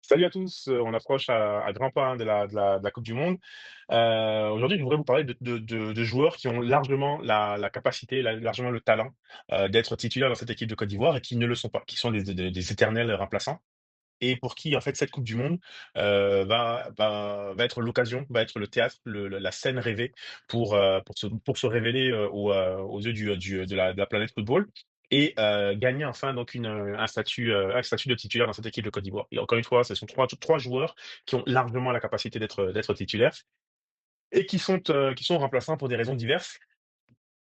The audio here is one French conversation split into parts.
Salut à tous, on approche à grands pas, hein, de la coupe du monde. Aujourd'hui, je voudrais vous parler de joueurs qui ont largement la capacité, largement le talent, d'être titulaires dans cette équipe de Côte d'Ivoire et qui ne le sont pas, qui sont des éternels remplaçants et pour qui, en fait, cette coupe du monde, va être l'occasion, va être le théâtre, le la scène rêvée pour se révéler, aux yeux de la planète football et gagner enfin donc un statut de titulaire dans cette équipe de Côte d'Ivoire et encore une fois, ce sont trois joueurs qui ont largement la capacité d'être titulaires et qui sont remplaçants pour des raisons diverses.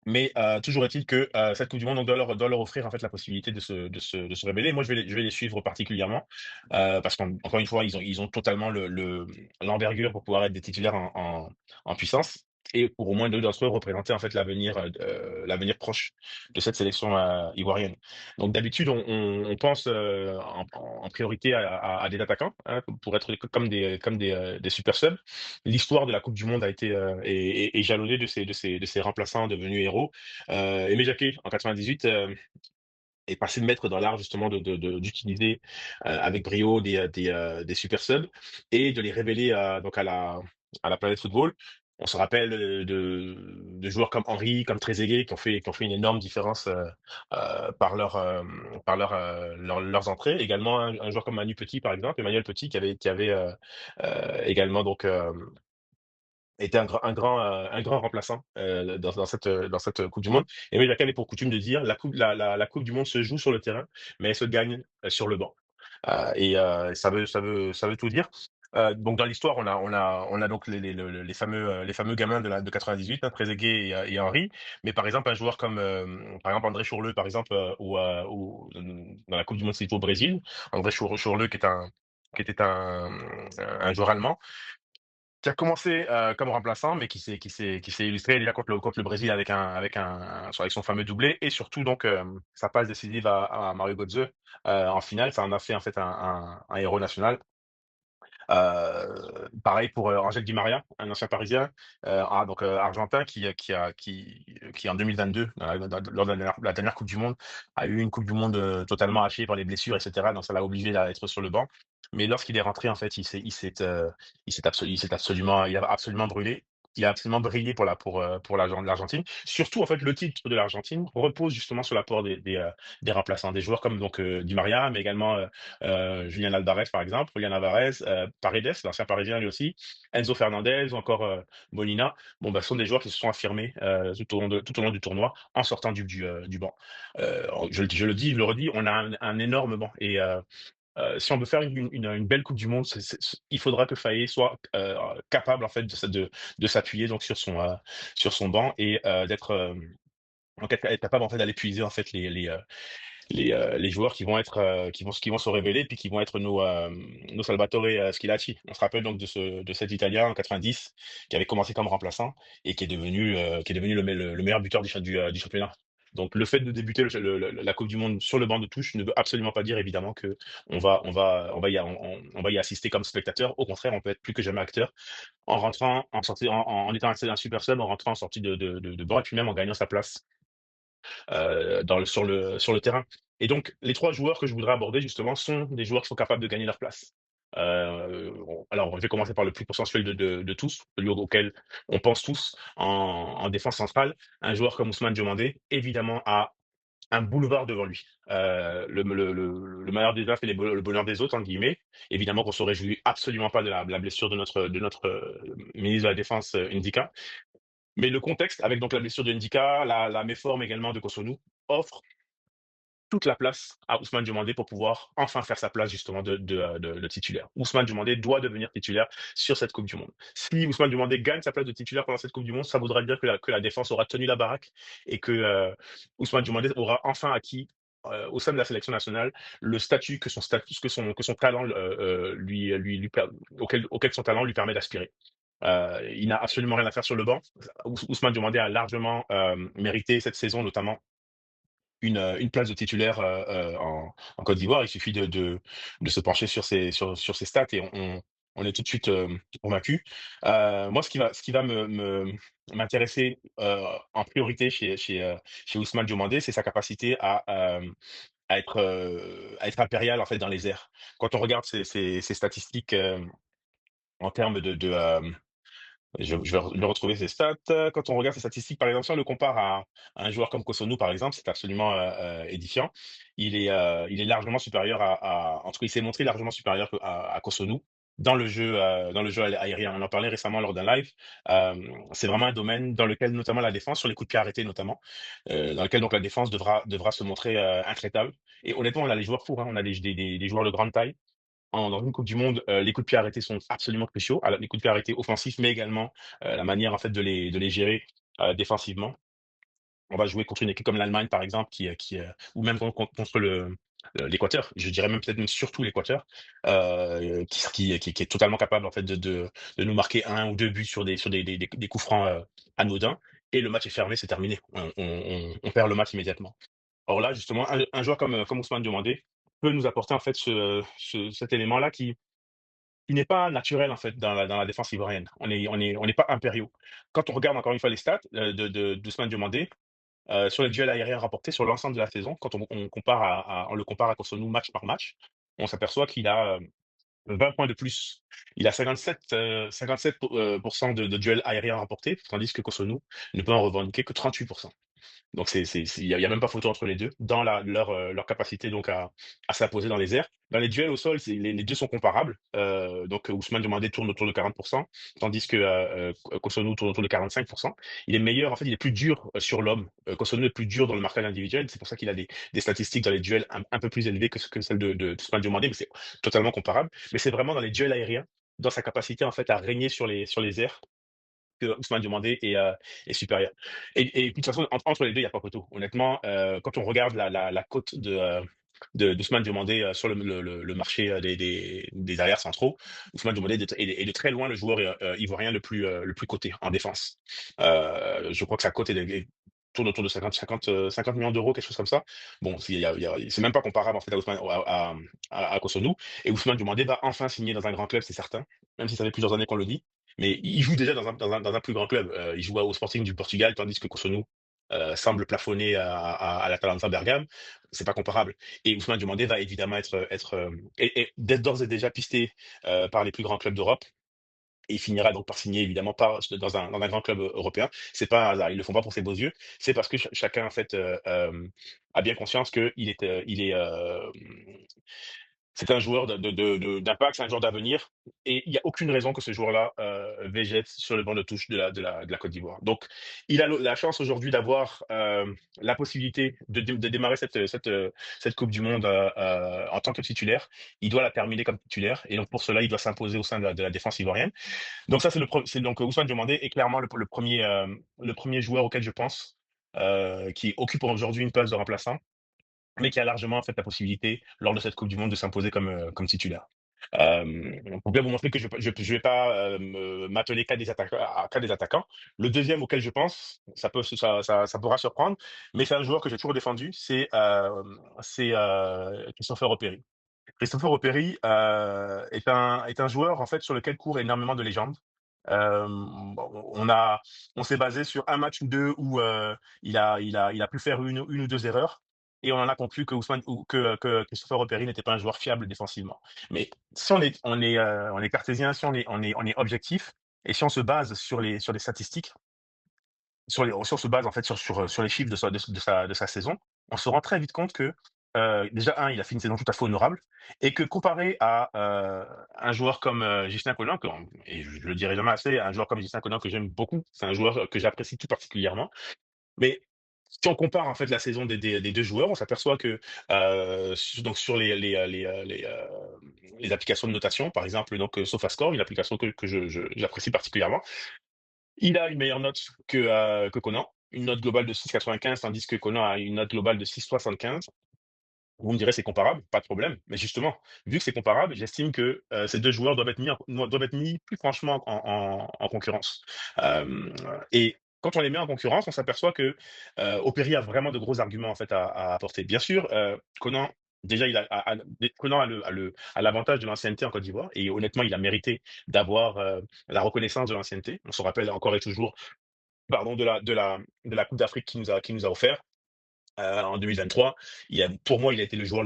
Mais toujours est-il que cette coupe du monde, on doit leur offrir en fait la possibilité de se révéler. Moi, je vais les suivre particulièrement, parce qu'encore une fois, ils ont totalement l'envergure pour pouvoir être des titulaires en puissance et pour au moins 2 d'entre eux représenter en fait l'avenir proche de cette sélection, ivoirienne. Donc d'habitude, on pense, en priorité à des attaquants, hein, pour être comme des super subs. L'histoire de la coupe du monde a été, est jalonnée de ces remplaçants devenus héros. Aimé Jacquet en 98, est passé de maître dans l'art justement d'utiliser, avec brio des super subs et de les révéler, donc à la planète football. On se rappelle, de joueurs comme Henry, comme Trezeguet qui ont fait une énorme différence, par leurs entrées. Également un joueur comme Manu Petit par exemple, Emmanuel Petit qui avait, également donc, était un grand remplaçant, dans cette coupe du monde. Aimé Jacquet avait pour coutume de dire: «La coupe du monde se joue sur le terrain, mais elle se gagne, sur le banc». Et ça veut tout dire. Donc dans l'histoire, on a donc les fameux gamins de 98, hein, Trezeguet et Henry. Mais par exemple, un joueur comme, par exemple, André Chourleux, par exemple, dans la coupe du monde, c'était au Brésil. André Chourleux qui était un joueur allemand qui a commencé, comme remplaçant, mais qui s'est illustré déjà contre le Brésil avec son fameux doublé et surtout donc, sa passe décisive à Mario Götze, en finale. Ça en a fait en fait un héros national. Pareil pour, Angel Di Maria, un ancien Parisien, donc, argentin qui en 2022, lors de la dernière coupe du monde, a eu une coupe du monde, totalement hachée par les blessures et cetera, donc ça l'a obligé à être sur le banc. Mais lorsqu'il est rentré, en fait, il a absolument brûlé. Il a absolument brillé pour l'Argentine. Surtout, en fait, le titre de l'Argentine repose justement sur l'apport des remplaçants, des joueurs comme donc, Di Maria, mais également, Julian Alvarez par exemple, Julian Alvarez, Paredes, l'ancien Parisien lui aussi, Enzo Fernandez ou encore, Molina. Bon, bah, ce sont des joueurs qui se sont affirmés, tout au long du tournoi en sortant du banc. Je le dis, je le redis, on a un énorme banc et si on veut faire une belle coupe du monde, il faudra que Faé soit, capable en fait de s'appuyer donc sur son banc et donc être capable en fait d'aller puiser en fait les joueurs qui vont se révéler, puis qui vont être nos Salvatore, Schillaci. On se rappelle donc de cet Italien en 90 qui avait commencé comme remplaçant et qui est devenu le meilleur buteur du championnat. Donc le fait de débuter la coupe du monde sur le banc de touche ne veut absolument pas dire évidemment qu'on va y assister comme spectateur. Au contraire, on peut être plus que jamais acteur en rentrant, en étant un super sub, en rentrant en sortie de banc et puis même en gagnant sa place sur le terrain. Et donc, les trois joueurs que je voudrais aborder, justement, sont des joueurs qui sont capables de gagner leur place. Alors, je vais commencer par le plus consensuel de tous, celui auquel on pense tous en défense centrale. Un joueur comme Ousmane Diomandé, évidemment, a un boulevard devant lui. Le malheur des uns fait le bonheur des autres, entre guillemets. Évidemment qu'on se réjouit absolument pas de la blessure de notre ministre de la Défense, Ndika. Mais le contexte, avec donc la blessure de Ndika, la méforme également de Cossonu, offre toute la place à Ousmane Diomandé pour pouvoir enfin faire sa place justement de titulaire. Ousmane Diomandé doit devenir titulaire sur cette Coupe du Monde. Si Ousmane Diomandé gagne sa place de titulaire pendant cette Coupe du Monde, ça voudra dire que la défense aura tenu la baraque et que Ousmane Diomandé aura enfin acquis au sein de la sélection nationale le statut que son talent auquel son talent lui permet d'aspirer. Il n'a absolument rien à faire sur le banc. Ousmane Diomandé a largement mérité cette saison, notamment une place de titulaire en Côte d'Ivoire. Il suffit de se pencher sur ses stats et on est tout de suite convaincu. Moi, ce qui va m'intéresser en priorité chez Ousmane Diomandé, c'est sa capacité à être impérial, en fait, dans les airs. Quand on regarde ces statistiques, en termes je vais retrouver ses stats. Quand on regarde ses statistiques, par exemple, si on le compare à un joueur comme Cossonu, par exemple, c'est absolument, édifiant. Il est largement supérieur en tout cas, il s'est montré largement supérieur à Cossonu dans le jeu aérien. On en parlait récemment lors d'un live. C'est vraiment un domaine dans lequel, notamment la défense, sur les coups de pied arrêtés notamment, dans lequel donc la défense devra se montrer, intraitable et honnêtement, on a les joueurs pour, hein. On a des joueurs de grande taille dans une coupe du monde, les coups de pied arrêtés sont absolument cruciaux. Alors les coups de pied arrêtés offensifs, mais également, la manière en fait de les gérer, défensivement. On va jouer contre une équipe comme l'Allemagne, par exemple, ou même contre l'Équateur. Je dirais même peut-être même surtout l'Équateur, qui est totalement capable en fait de nous marquer un ou 2 buts sur des coups francs, anodins et le match est fermé, c'est terminé. On perd le match immédiatement. Or là, justement, un joueur comme Ousmane Diomandé peut nous apporter en fait cet élément-là qui n'est pas naturel en fait dans la défense ivoirienne. On n'est pas impériaux. Quand on regarde encore une fois les stats, d'Ousmane Diomandé, sur les duels aériens remportés sur l'ensemble de la saison, quand on le compare à Cotonou match par match, on s'aperçoit qu'il a, 20 points de plus. Il a 57 de duels aériens remportés, tandis que Cotonou ne peut en revendiquer que 38. Donc il y a même pas photo entre les 2 dans leur capacité donc à s'imposer dans les airs. Dans les duels au sol, les 2 sont comparables, donc Ousmane Diomandé tourne autour de 40, tandis que, Cotonou tourne autour de 45. Il est meilleur, en fait, il est plus dur, sur l'homme. Cotonou est plus dur dans le marquage individuel, c'est pour ça qu'il a des statistiques dans les duels un peu plus élevées que celles d'Ousmane Diomandé, mais c'est totalement comparable. Mais c'est vraiment dans les duels aériens, dans sa capacité en fait à régner sur les airs que Ousmane Diomandé est supérieur. Et puis de toute façon, entre les 2, il y a pas photo. Honnêtement, quand on regarde la cote d'Ousmane Diomandé, sur le marché, des arrières centraux, Ousmane Diomandé est de très loin le joueur, ivoirien le plus coté en défense. Je crois que sa cote tourne autour de 50 millions d'euros, quelque chose comme ça. Bon, c'est même pas comparable en fait à Ousmane à Cotonou et Ousmane Diomandé va enfin signer dans un grand club, c'est certain, même si ça fait plusieurs années qu'on le dit. Mais il joue déjà dans un plus grand club. Il joue au Sporting du Portugal, tandis que Cotonou semble plafonner à l'Atalanta Bergame. C'est pas comparable. Et Ousmane Diomandé va évidemment et d'être d'ores et déjà pisté par les plus grands clubs d'Europe. Et il finira donc par signer évidemment dans un grand club européen. C'est pas un hasard. Ils le font pas pour ses beaux yeux. C'est parce que chacun en fait a bien conscience c'est un joueur d'impact, c'est un joueur d'avenir et il y a aucune raison que ce joueur-là, végète sur le banc de touche de la Côte d'Ivoire. Donc il a la chance aujourd'hui d'avoir, la possibilité de démarrer cette coupe du monde, en tant que titulaire. Il doit la terminer comme titulaire et donc pour cela, il doit s'imposer au sein de la défense ivoirienne. Donc ça, c'est donc Ousmane Diomandé est clairement le 1er joueur auquel je pense, qui occupe aujourd'hui une place de remplaçant mais qui a largement en fait la possibilité, lors de cette coupe du monde, de s'imposer comme titulaire. Pour bien vous montrer que je vais pas, m'atteler qu'à des attaquants. Le deuxième auquel je pense, ça pourra surprendre, mais c'est un joueur que j'ai toujours défendu, c'est, Christopher Opéry. Christopher Opéry, est un joueur en fait sur lequel courent énormément de légendes. Bon, on s'est basé sur un match ou 2 où, il a pu faire une ou 2 erreurs et on en a conclu que Christopher Opéry n'était pas un joueur fiable défensivement. Mais si on est cartésien, si on est objectif et si on se base sur les statistiques, si on se base en fait sur les chiffres de sa saison, on se rend très vite compte que, déjà il a fait une saison tout à fait honorable et que comparé à, un joueur comme, Ghislain Collin et je le dirai jamais assez, un joueur comme Ghislain Collin que j'aime beaucoup, c'est un joueur que j'apprécie tout particulièrement. Mais si on compare en fait la saison des 2 joueurs, on s'aperçoit que, donc sur les applications de notation, par exemple donc, SofaScore, une application que j'apprécie particulièrement, il a une meilleure note que Conan, une note globale de 6,95 tandis que Conan a une note globale de 6,75. Vous me direz: «C'est comparable», pas de problème, mais justement, vu que c'est comparable, j'estime que, ces 2 joueurs doivent être mis plus franchement en concurrence. Hem et quand on les met en concurrence, on s'aperçoit que, Opéry a vraiment de gros arguments en fait à apporter. Bien sûr, Conan, déjà il Conan a l'avantage de l'ancienneté en Côte d'Ivoire et honnêtement, il a mérité d'avoir, la reconnaissance de l'ancienneté. On se rappelle encore et toujours, pardon, de la coupe d'Afrique qu'il nous a offert. en 2023. Pour moi, il a été le joueur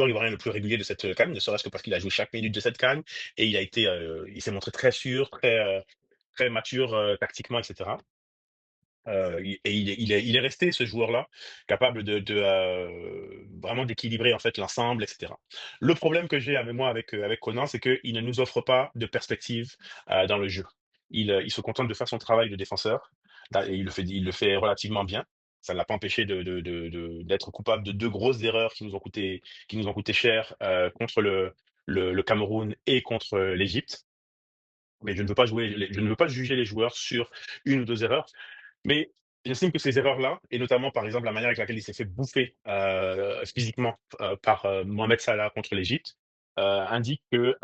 ivoirien le plus régulier de cette CAN, ne serait-ce que parce qu'il a joué chaque minute de cette CAN et il s'est montré très sûr, très mature, tactiquement et cetera. Il est resté ce joueur-là, capable de vraiment d'équilibrer en fait l'ensemble et cetera. Le problème que j'ai avec Conan, c'est qu'il ne nous offre pas de perspective, dans le jeu. Il se contente de faire son travail de défenseur, da et il le fait relativement bien. Ça ne l'a pas empêché d'être coupable de 2 grosses erreurs qui nous ont coûté cher, contre le Cameroun et contre, l'Égypte. Mais je ne veux pas juger les joueurs sur une ou 2 erreurs, mais j'estime que ces erreurs-là, et notamment, par exemple, la manière avec laquelle il s'est fait bouffer, physiquement, par, Mohamed Salah contre l'Égypte, indiquent que,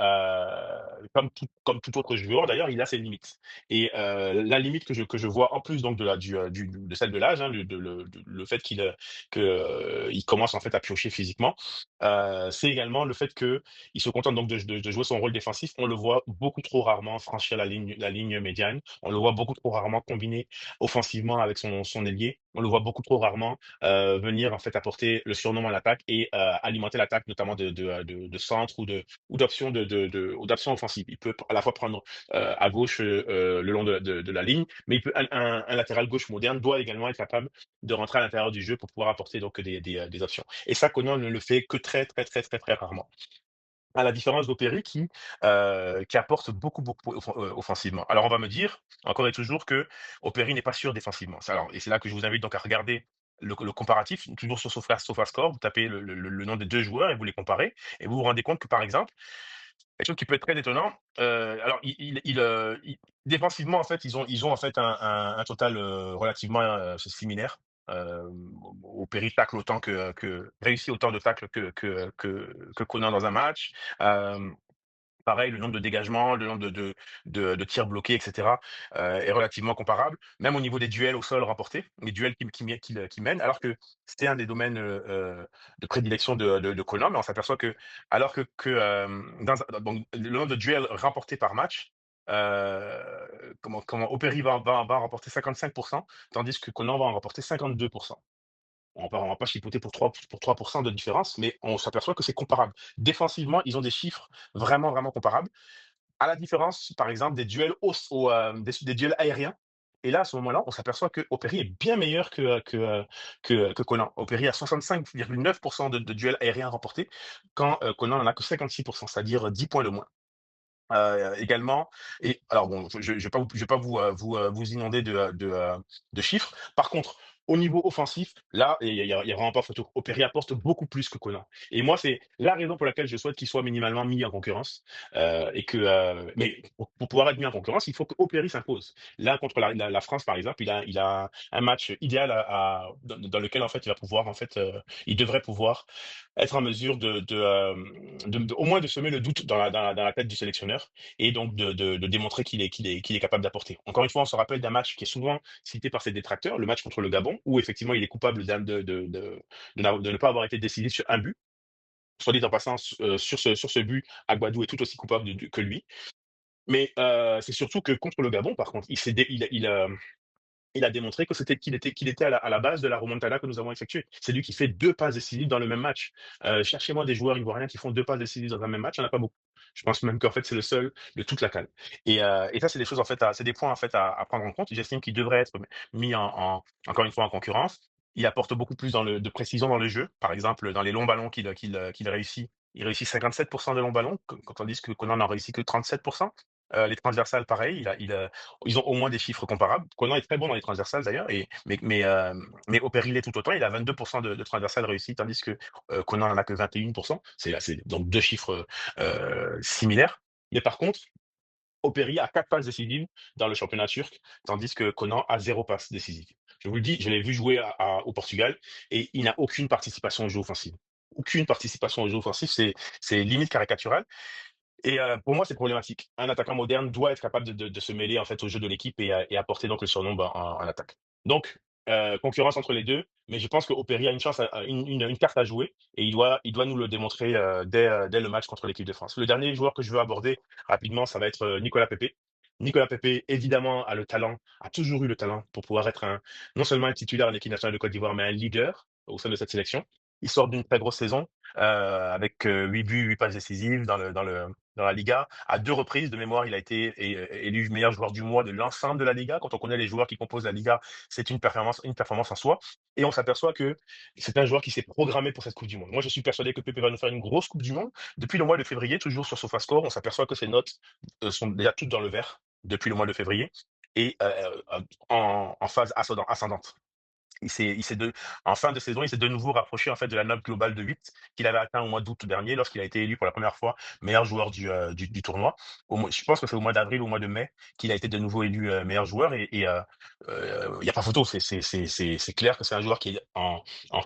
comme tout autre joueur d'ailleurs, il a ses limites et la limite que je vois en plus donc de la du de celle de l'âge, hein, le fait il commence en fait à piocher physiquement, c'est également le fait qu'il se contente donc de jouer son rôle défensif. On le voit beaucoup trop rarement franchir la ligne médiane. On le voit beaucoup trop rarement combiner offensivement avec son ailier. On le voit beaucoup trop rarement, venir en fait apporter le surnom à l'attaque et alimenter l'attaque notamment de centre ou d'options ou d'options offensives. Il peut à la fois prendre, à gauche, le long de la ligne, mais il peut un latéral gauche moderne doit également être capable de rentrer à l'intérieur du jeu pour pouvoir apporter donc des options. Et ça, Conan ne le fait que très, très, très, très, très rarement. À la différence d'Opéry qui apporte beaucoup, beaucoup offensivement. Alors on va me dire, encore et toujours, que Opéry n'est pas sûr défensivement. Et c'est là que je vous invite donc à regarder le comparatif, toujours sur SofaScore, vous tapez le nom des 2 joueurs et vous les comparez et vous vous rendez compte que, par exemple, quelque chose qui peut être très étonnant, alors défensivement, en fait, ils ont en fait un total, relativement, similaire. Opéry tacle autant que réussit autant de tacles que Conan dans un match. Hem Pareil, le nombre de dégagements, le nombre de tirs bloqués et cetera, est relativement comparable. Même au niveau des duels au sol remportés, les duels qui mènent, alors que c'était un des domaines, de prédilection de Conan, mais on s'aperçoit que alors dans un donc le nombre de duels remportés par match, comment Opéry va en remporter 55, tandis que Conan va en remporter 52. On va pas chipoter pour 3 de différence, mais on s'aperçoit que c'est comparable. Défensivement, ils ont des chiffres vraiment, vraiment comparables. À la différence, par exemple, des duels des duels aériens. Et là, à ce moment-là, on s'aperçoit que Opéry est bien meilleur que Conan. Opéry a 65,9 de duels aériens remportés, quand Conan n'en a que 56, c'est-à-dire 10 points de moins. Également et alors bon, je vais pas vous inonder de chiffres. Par contre, au niveau offensif, là, il y a vraiment pas photo. Opéry apporte beaucoup plus que Conan et moi, c'est la raison pour laquelle je souhaite qu'il soit minimalement mis en concurrence, mais pour pouvoir être mis en concurrence, il faut que Opéry s'impose. Là, contre la France, par exemple, il a un match idéal dans lequel, en fait, il va pouvoir, en fait, il devrait pouvoir être en mesure au moins de semer le doute dans la tête du sélectionneur et donc de démontrer qu'il est capable d'apporter. Encore une fois, on se rappelle d'un match qui est souvent cité par ses détracteurs, le match contre le Gabon, où effectivement il est coupable de ne pas avoir été décisif sur un but. Soit dit en passant, sur ce but, Aguadou est tout aussi coupable que lui. Mais c'est surtout que contre le Gabon, par contre, il a démontré qu'il était à la base de la remontada que nous avons effectuée. C'est lui qui fait 2 passes décisives dans le même match. Cherchez-moi des joueurs ivoiriens qui font 2 passes décisives dans un même match, il y en a pas beaucoup. Je pense même qu'en fait, c'est le seul de toute la CAN et ça, c'est des choses en fait c'est des points en fait à prendre en compte. J'estime qu'il devrait être mis encore une fois en concurrence. Il apporte beaucoup plus de précision dans le jeu. Par exemple, dans les longs ballons qu'il réussit, il réussit 57 de longs ballons, tandis que Conan n'en réussit que 37. Les transversales, pareil, ils ont au moins des chiffres comparables. Conan est très bon dans les transversales d'ailleurs, mais Opéry l'est tout autant. Il a 22 de transversales réussies, tandis que Conan n'en a que 21. C'est donc 2 chiffres similaires. Mais par contre, Opéry a 4 passes décisives dans le championnat turc, tandis que Conan a 0 passe décisive. Je vous le dis, je l'ai vu jouer au Portugal et il n'a aucune participation au jeu offensif. Aucune participation au jeu offensif, c'est limite caricatural. Et pour moi, c'est problématique. Un attaquant moderne doit être capable de se mêler en fait au jeu de l'équipe et apporter donc le surnombre en attaque. Donc, concurrence entre les 2, mais je pense que Opéry a une chance, une carte à jouer et il doit nous le démontrer dès le match contre l'équipe de France. Le dernier joueur que je veux aborder rapidement, ça va être Nicolas Pepe. Nicolas Pepe, évidemment, a toujours eu le talent pour pouvoir être non seulement un titulaire en équipe nationale de Côte d'Ivoire, mais un leader. au sein de cette sélection. Il sort d'une très grosse saison, avec, 8 buts, 8 passes décisives dans la Liga. À 2 reprises de mémoire, il a été élu meilleur joueur du mois de l'ensemble de la Liga. Quand on connaît les joueurs qui composent la Liga, c'est une performance en soi et on s'aperçoit que c'est un joueur qui s'est programmé pour cette coupe du monde. Moi, je suis persuadé que Pepe va nous faire une grosse coupe du monde. Depuis le mois de février, toujours sur SofaScore, on s'aperçoit que ses notes, sont déjà toutes dans le vert depuis le mois de février et en phase ascendante. Il s'est de En fin de saison, il s'est de nouveau rapproché en fait de la note globale de 8 qu'il avait atteint au mois d'août dernier lorsqu'il a été élu pour la première fois meilleur joueur du tournoi. Je pense que c'est au mois d'avril ou au mois de mai qu'il a été de nouveau élu meilleur joueur il y a pas photo. C'est clair que c'est un joueur qui est en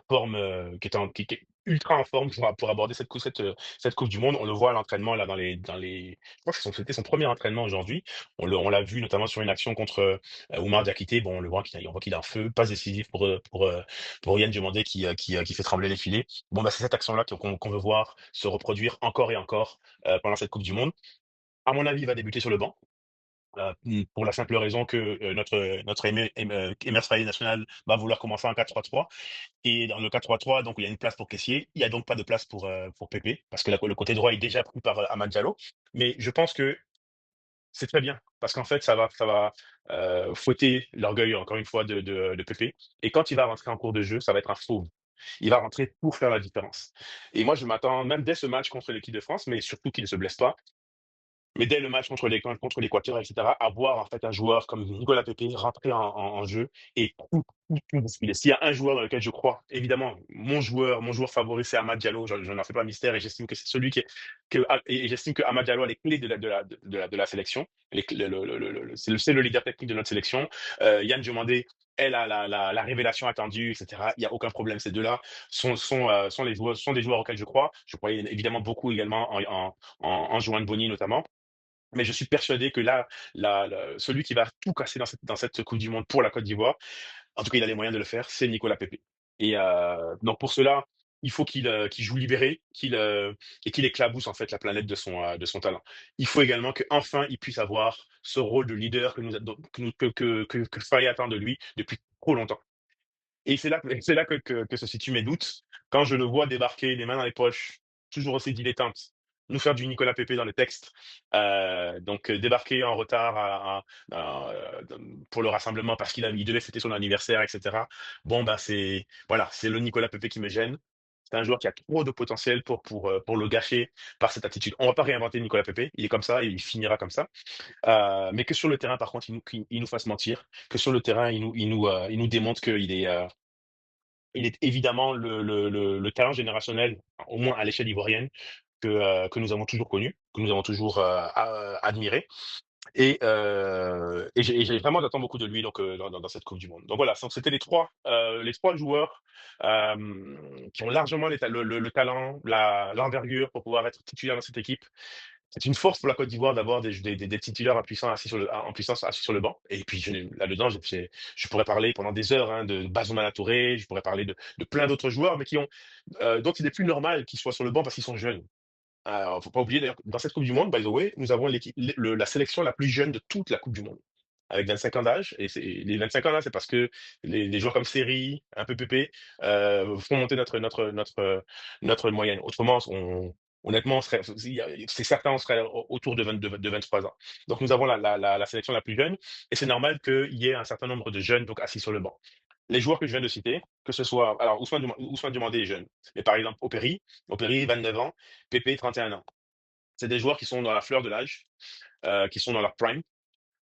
forme, qui est ultra en forme pour aborder cette coupe du monde. On le voit à l'entraînement là je crois que c'était son premier entraînement aujourd'hui. On l'a vu notamment sur une action contre Oumar Diakité. Bon, on voit qu'il a un feu, passe décisif pour Yann Diomandé qui fait trembler les filets. Bon, bah, c'est cette action-là qu'on veut voir se reproduire encore et encore pendant cette Coupe du Monde. À mon avis, il va débuter sur le banc. Pour la simple raison que notre Emer Faé national va vouloir commencer en 4-3-3 et dans le 4-3-3, donc il y a une place pour Kessié, il y a donc pas de place pour Pépé parce que le côté droit est déjà pris par Amad Diallo. Mais je pense que c'est très bien parce qu'en fait, ça va fouetter l'orgueil, encore une fois, de Pépé et quand il va rentrer en cours de jeu, ça va être un fauve. Il va rentrer pour faire la différence et moi, je m'attends même dès ce match contre l'équipe de France, mais surtout qu'il ne se blesse pas, mais dès le match contre l'Équateur, et cetera, à voir en fait un joueur comme Nicolas Pepe rentrer en jeu et tout bousculer. S'il y a un joueur dans lequel je crois, évidemment, mon joueur favori, c'est Amad Diallo. Je n'en fais pas mystère et j'estime que c'est celui et j'estime que Amad Diallo a les clés de la sélection. C'est le leader technique de notre sélection. Yann Diomandé est la révélation attendue, etc. Il n'y a aucun problème. Ces deux-là sont des joueurs auxquels je crois. Je croyais évidemment beaucoup également en Juan Boni notamment. Mais je suis persuadé que là, celui qui va tout casser dans cette Coupe du Monde pour la Côte d'Ivoire, en tout cas, il a les moyens de le faire, c'est Nicolas Pepe. Et donc pour cela, il faut qu'il joue libéré, qu'il éclabousse en fait la planète de son talent. Il faut également qu'enfin il puisse avoir ce rôle de leader que Faye attend de lui depuis trop longtemps. Et c'est là que se situent mes doutes. Quand je le vois débarquer, les mains dans les poches, toujours aussi dilettante, nous faire du Nicolas Pepe dans le texte, donc débarquer en retard pour le rassemblement parce il devait fêter son anniversaire, et cetera. Bon, bah, c'est le Nicolas Pepe qui me gêne. C'est un joueur qui a trop de potentiel pour le gâcher par cette attitude. On va pas réinventer Nicolas Pepe, il est comme ça et il finira comme ça. Mais que sur le terrain, par contre, il nous fasse mentir, que sur le terrain, il nous démontre qu'il est évidemment le talent générationnel, au moins à l'échelle ivoirienne, que nous avons toujours connu, que nous avons toujours admiré. Et vraiment, j'attends beaucoup de lui donc, dans cette Coupe du Monde. Donc voilà, donc c'était les trois joueurs qui ont largement le talent, l'envergure pour pouvoir être titulaires dans cette équipe. C'est une force pour la Côte d'Ivoire d'avoir des titulaires en puissance assis sur le banc. Et puis là-dedans, je pourrais parler pendant des heures de Bazoum Touré, je pourrais parler de plein d'autres joueurs, mais dont il est plus normal qu'ils soient sur le banc parce qu'ils sont jeunes. Alors, faut pas oublier d'ailleurs que dans cette Coupe du Monde, by the way, nous avons la sélection la plus jeune de toute la Coupe du Monde, avec 25 ans d'âge. Et les 25 ans là, c'est parce que les joueurs comme Seri, un peu Pépé, font monter notre moyenne. Autrement, honnêtement, c'est certain, on serait autour de 23 ans. Donc nous avons la sélection la plus jeune, et c'est normal qu'il y ait un certain nombre de jeunes donc assis sur le banc. Les joueurs que je viens de citer, que ce soit, alors Ousmane Diomandé est jeune, mais par exemple Opéry 29 ans, Pépé 31 ans. C'est des joueurs qui sont dans la fleur de l'âge, qui sont dans leur prime,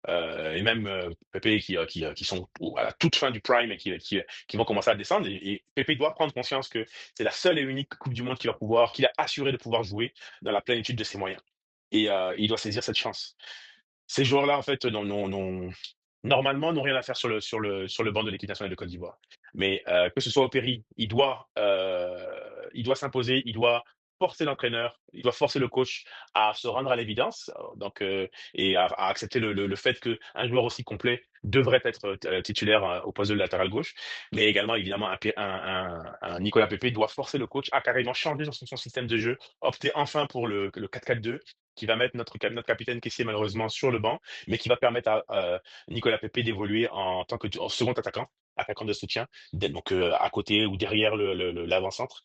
et même Pépé qui sont à la toute fin du prime et qui vont commencer à descendre. Et Pépé doit prendre conscience que c'est la seule et unique Coupe du Monde qu'il a assuré de pouvoir jouer dans la plénitude de ses moyens. Et il doit saisir cette chance. Ces joueurs-là, en fait, normalement, n'ont rien à faire sur le banc de l'équipe nationale de Côte d'Ivoire. Mais que ce soit Opéry, il doit s'imposer, il doit forcer l'entraîneur, il doit forcer le coach à se rendre à l'évidence, et à accepter le fait qu'un joueur aussi complet devrait être, titulaire, au poste de latéral gauche. Mais également évidemment un Nicolas Pepe doit forcer le coach à carrément changer son système de jeu, opter enfin pour le 4-4-2 qui va mettre notre capitaine Kessié malheureusement sur le banc, mais qui va permettre à, Nicolas Pepe d'évoluer en tant que en second attaquant de soutien, à côté ou derrière l'avant-centre.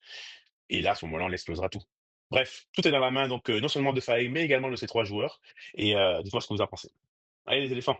Et là, à ce moment-là, on explosera tout. Bref, tout est dans la main non seulement de Faé, mais également de ces 3 joueurs. Et dites-moi ce que vous en pensez. Allez les éléphants!